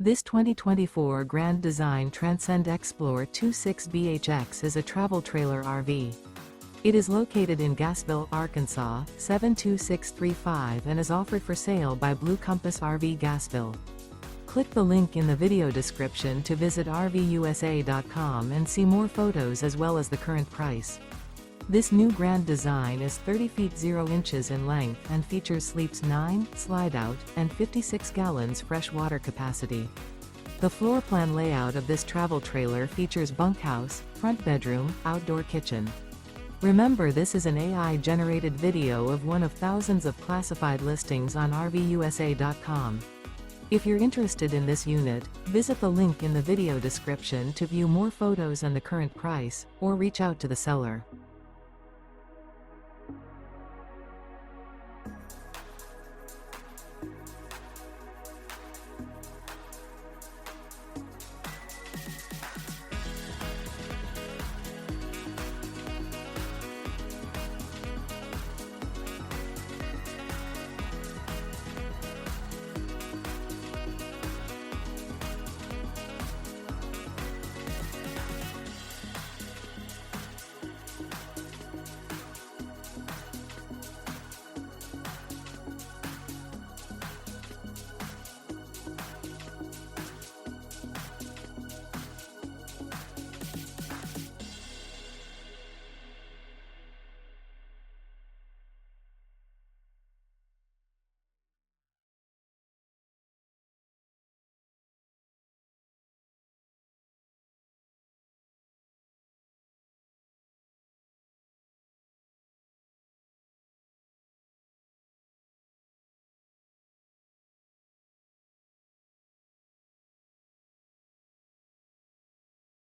This 2024 Grand Design Transcend Xplor 26BHX is a travel trailer RV. It is located in Gassville, Arkansas, 72635 and is offered for sale by Blue Compass RV Gassville. Click the link in the video description to visit RVUSA.com and see more photos as well as the current price. This new Grand Design is 30 feet 0 inches in length and features sleeps 9, Slideout, and 56 gallons fresh water capacity. The floor plan layout of this travel trailer features bunkhouse, front bedroom, outdoor kitchen. Remember, this is an AI-generated video of one of thousands of classified listings on RVUSA.com. If you're interested in this unit, visit the link in the video description to view more photos and the current price, or reach out to the seller.